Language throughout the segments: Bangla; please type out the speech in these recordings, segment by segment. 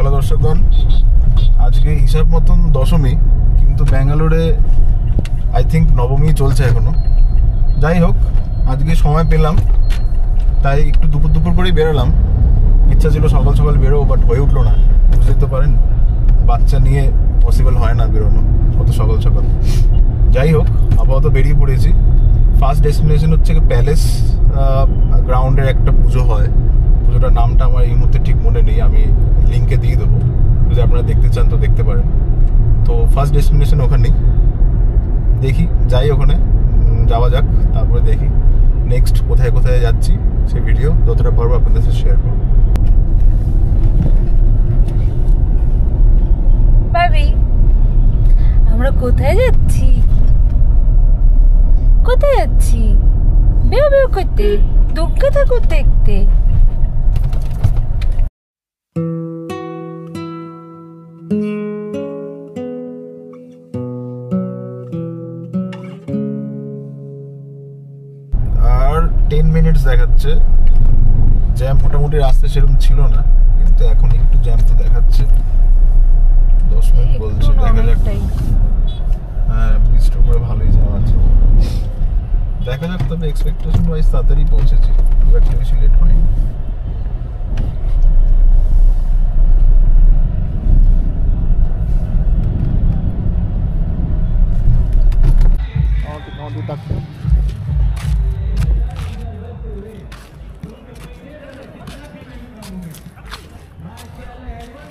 হ্যালো দর্শকগণ, আজকে হিসাব মতন দশমী, কিন্তু ব্যাঙ্গালোরে আই থিঙ্ক নবমী চলছে এখনো। যাই হোক, আজকে সময় পেলাম তাই একটু দুপুর করেই বেরোলাম। ইচ্ছা ছিল সকাল সকাল বেরোবো, বাট হয়ে উঠলো না। বুঝতেই তো পারেন, বাচ্চা নিয়ে পসিবল হয় না বেরোনো অত সকাল সকাল। যাই হোক, আপাতত বেরিয়ে পড়েছি। ফার্স্ট ডেস্টিনেশন হচ্ছে প্যালেস গ্রাউন্ডের একটা পুজো হয়। পুজোটার নামটা আমার এই মুহূর্তে ঠিক মনে নেই, আমি লিঙ্কে দিয়ে দেবো, যদি আপনারা দেখতে চান তো দেখতে পারেন। তো ফার্স্ট ডেস্টিনেশন ওখানেই, দেখি যাই ওখানে, যাওয়া যাক, তারপরে দেখি নেক্সট কোথায় কোথায় যাচ্ছি সেই ভিডিও যতটা পারবো আপনাদের সাথে শেয়ার করবো। ভাবি, আমরা কোথায় যাচ্ছি? কোথায় যাচ্ছি? বেউ বেউ করতে, দুঃখে ঠাকুর দেখতে। আর 10 মিনিটস দেখাচ্ছে। জ্যাম মোটামুটি রাস্তা সেরকম ছিল না, কিন্তু এখন একটু জ্যাম তো দেখাচ্ছে। 10 মিনিট বলছে, দেখা যাক। হ্যাঁ, ব্রিজটার উপরে ভালোই জ্যাম আছে, দেখা যাক। তবে এক্সপেকটেশন ওয়াইজ তাড়াতাড়ি পৌঁছেছি, খুব একটা বেশি লেট হয়নি।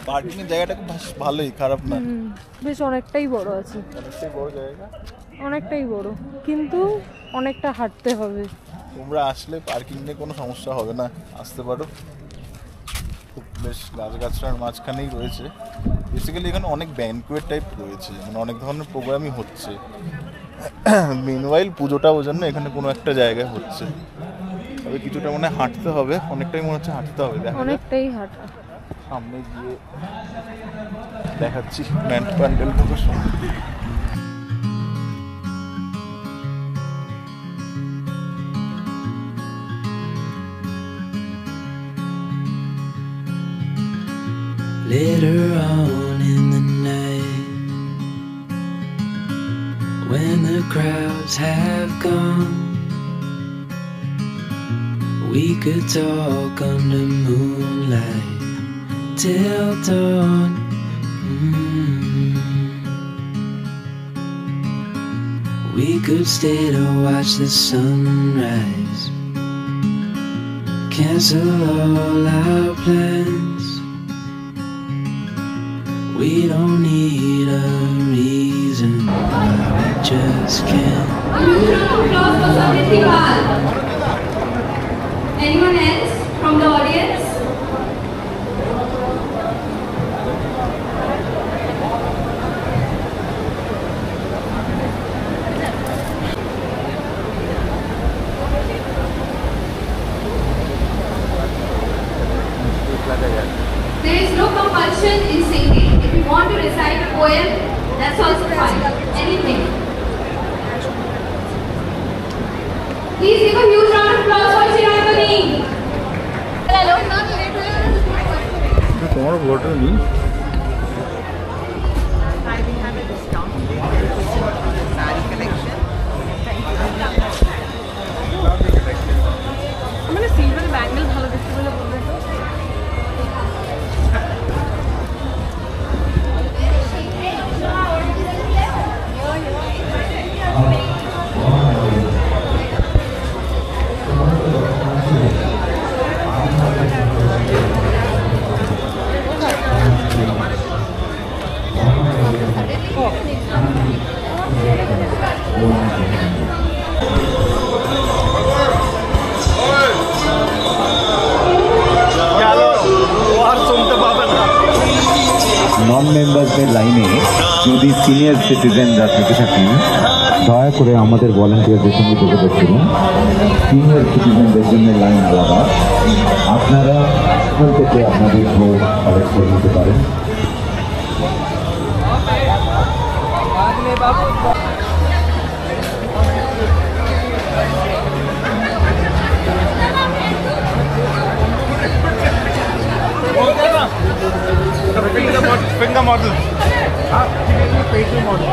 পার্কিংয়ের জায়গাটা খুব ভালোই, খারাপ না, বেশ অনেকটাই বড় আছে। অনেকটাই বড় জায়গা, অনেকটাই বড়, কিন্তু অনেকটা হাঁটতে হবে। তোমরা আসলে পার্কিং নিয়ে কোনো সমস্যা হবে না, আসতে পারো। খুব বেশ গাছগাছড়ার মাঝখানেই রয়েছে। বেসিক্যালি এখানে অনেক ব্যানকুয়েট টাইপ রয়েছে, মানে অনেক ধরনের প্রোগ্রামই হচ্ছে। মিনওয়াইল পুজোটা ওই জন্য এখানে কোনো একটা জায়গায় হচ্ছে। তবে কিছুটা মনে হয় হাঁটতে হবে, অনেকটাই মনে হচ্ছে হাঁটতে হবে। অনেকটাই হাঁটা। সামনে গিয়ে দেখাচ্ছি প্যান্ডেল থেকে শুনে। Later on in the night, when the crowds have gone, we could talk under moonlight till dawn. We could stay to watch the sunrise, cancel all our plans. We don't need a reason why we just can't. Anyone else from the audience? There is no compulsion in singing. If you want to recite a poem, that's also fine. Anything. Please give a huge round of applause for Chiragami. Hello. তোমার ভোটার নেই? We have a discount on the saree collection. মানে সিলভার ব্যাঙ্গেল ভালো দেখতে বলে বলবে তো। নন মেম্বারদের লাইনে যদি সিনিয়র সিটিজেনরা থেকে থাকেন, দয়া করে আমাদের ভলান্টিয়ারদের সঙ্গে যোগাযোগ করুন। সিনিয়র সিটিজেনদের জন্য লাইন আলাদা, আপনারা স্কুল থেকে আপনাদের ভোট কালেক্ট করে নিতে পারেন। का मॉडल मॉडल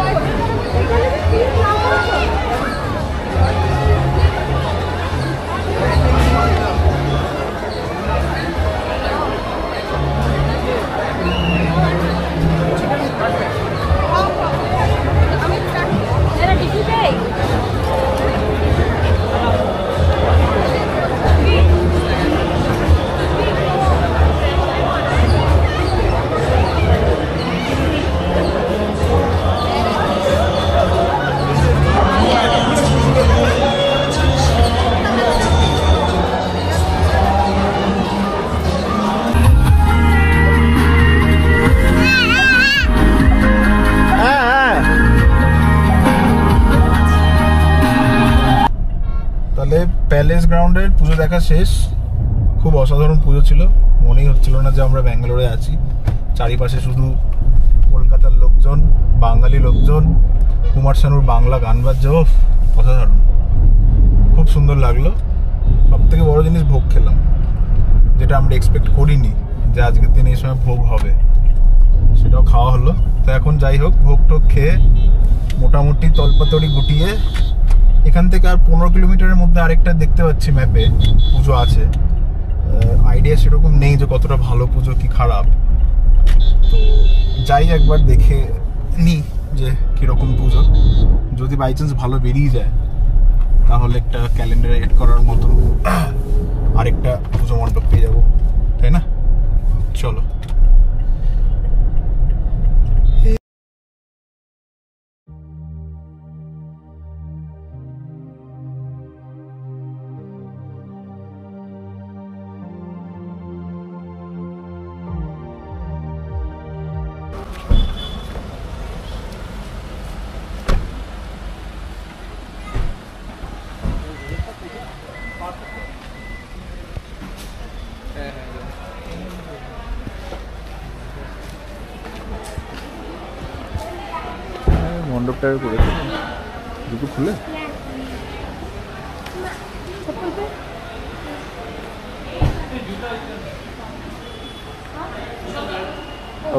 প্যালেস গ্রাউন্ডের পুজো দেখা শেষ। খুব অসাধারণ পুজো ছিল, মনেই হচ্ছিল না যে আমরা ব্যাঙ্গালোরে আছি। চারিপাশে শুধু কলকাতার লোকজন, বাঙালি লোকজন, কুমার শানুর বাংলা গান বাজছে, অসাধারণ, খুব সুন্দর লাগলো। সব থেকে বড় জিনিস ভোগ খেলাম, যেটা আমরা এক্সপেক্ট করিনি যে আজকের দিনে এই সময় ভোগ হবে, সেটাও খাওয়া হলো। তো এখন যাই হোক, ভোগ টোগ খেয়ে মোটামুটি তলপাতড়ি গুটিয়ে এখান থেকে আর 15 কিলোমিটারের মধ্যে আরেকটা দেখতে পাচ্ছি ম্যাপে পুজো আছে। আইডিয়া সেরকম নেই যে কতটা ভালো পুজো কি খারাপ, তো যাই একবার দেখে নি যে কীরকম পুজো। যদি বাই চান্স ভালো বেরিয়ে যায় তাহলে একটা ক্যালেন্ডারে এড করার মতো আরেকটা পুজো মণ্ডপ পেয়ে যাবো, তাই না? চলো। মণ্ডপটা করেছে দুটো খুলে,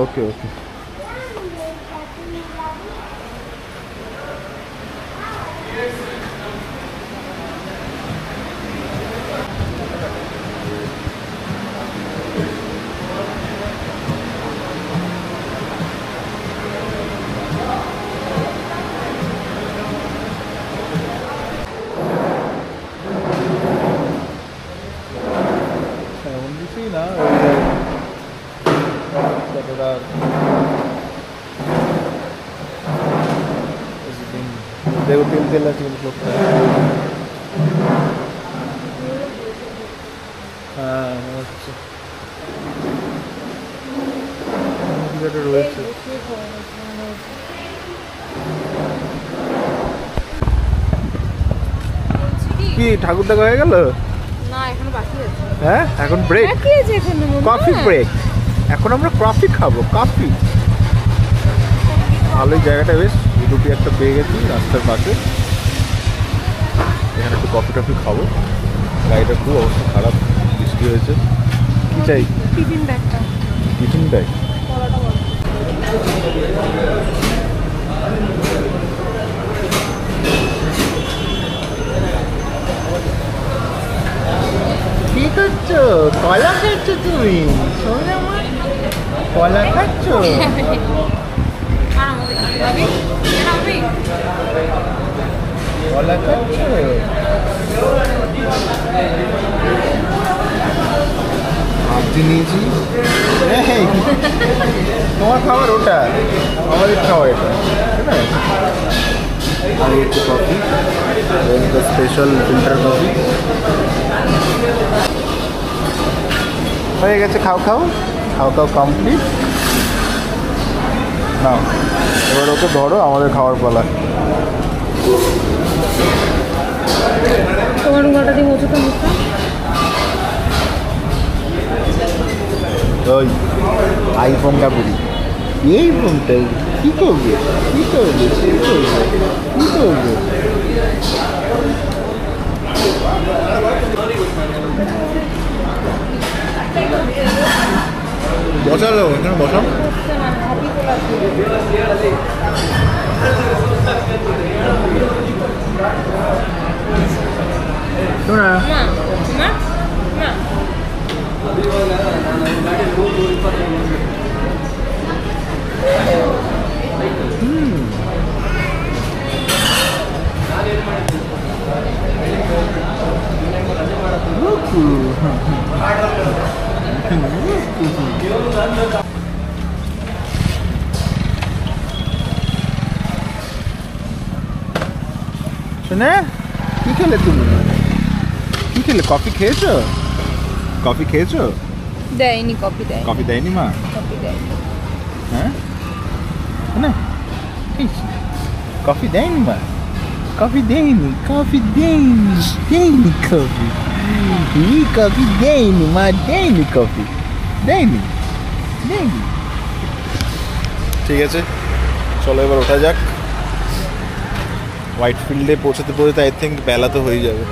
ওকে ওকে। না देखो तिल तिल हाँ अच्छा রয়েছে। কি ঠাকুর দেখা হয়ে গেল? না এখনো বাকি আছে। হ্যাঁ এখন ব্রেক, বাকি আছে এখনো, কফি ব্রেক। এখন আমরা কফি খাবো, কফি। ভালোই জায়গাটা, বেশ দুটি একটা পেয়ে গেছি রাস্তার পাশে, এখানে একটু কফি টফি খাবো। গাড়িটা খুব অবস্থা খারাপ, বৃষ্টি হয়েছে। কি চাই? টিফিন ব্যাগটা। Tiffin bag? কি করছো? কলা খাচ্ছ তুমি? কলা খাচ্ছ? কলা খাচ্ছ? ভাবছি নিয়েছি, তোমার খাবার ওটা, আমাদের খাবার এটা, ঠিক আছে? আর একটু কফি, স্পেশাল ফিল্টার কফি হয়ে গেছে। খাও খাও খাও খাও, কমপ্লিট। নাও এবার ওকে ধরো, আমাদের খাওয়ার পালা। তোমার উঙ্গাটা দিয়ে মোছো তো মুখটা। ওই আইফোনটা বুড়ি, এই ফোনটা কি করবে? কি করবে? কি করবে? কি করবে? বসালো, এখানে বসাও। হ্যাপি কোলা তোরা মা মা মা শোনে কি খেলে তুমি? কি খেলে? কফি খেয়েছো? কফি খেয়েছো? দেয়নি, কফি দেয়, কফি দেয়নি মা? কফি দেয়নি। হ্যাঁ না কফি দেয়নি মা? কফি দেয়নি, কফি দেয়নি, দেয়নি কফি, এই কফি দেয়নি মা, দেয়নি কফি, দেয়নি, দেয়নি। ঠিক আছে, চলো এবার ওঠা যাক। হোয়াইট ফিল্ডে পৌঁছাতে পৌঁছাতে আই থিঙ্ক বেলা তো হয়ে যাবে।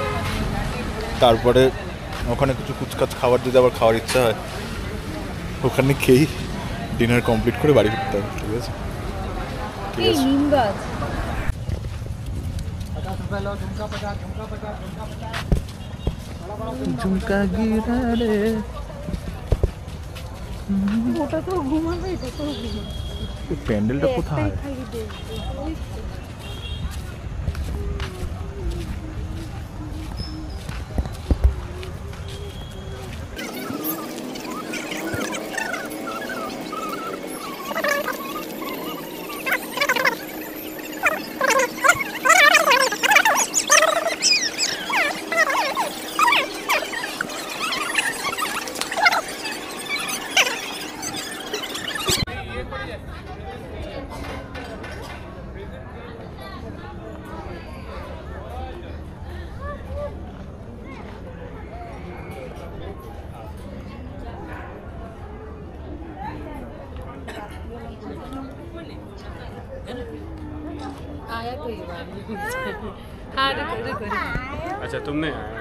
তারপরে ওখানে কিছু কুচকাচ খাবার যদি আবার খাওয়ার ইচ্ছা হয় ওখানে খেয়েই ডিনার কমপ্লিট করে বাড়ি ফিরতে হবে। ঠিক আছে, ঠিক এই আছে। নিম গাছ ঝুমকা গিরা রে, ওটা তো ঘুমাবে, এটা তো ঘুমাবে। এই প্যান্ডেলটা কোথায়? খালি দেখবে ওই आया कोई बात नहीं। हाँ रुको रुको। अच्छा तुमने आया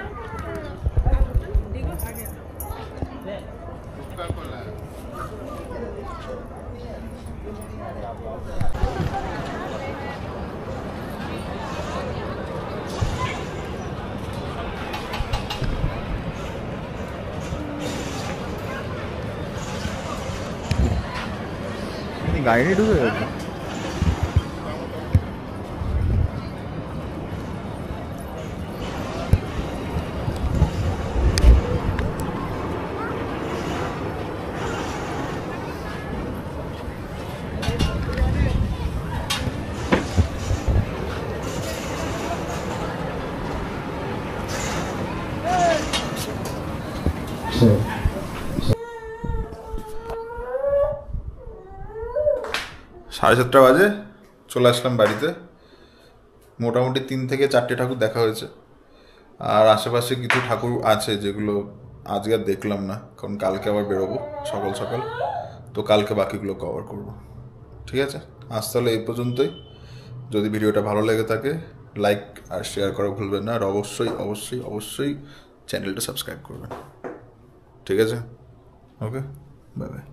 গাড়ি ঢুকে গেছে। সাড়ে 7টা বাজে চলে আসলাম বাড়িতে। মোটামুটি 3 থেকে 4টে ঠাকুর দেখা হয়েছে, আর আশেপাশে কিছু ঠাকুর আছে যেগুলো আজকে আর দেখলাম না, কারণ কালকে আবার বেরোবো সকাল সকাল, তো কালকে বাকিগুলো কভার করব। ঠিক আছে, আজ তাহলে এই পর্যন্তই। যদি ভিডিওটা ভালো লেগে থাকে লাইক আর শেয়ার করা ভুলবেন না, আর অবশ্যই অবশ্যই অবশ্যই চ্যানেলটা সাবস্ক্রাইব করবেন। ঠিক আছে, ওকে, বাই বাই।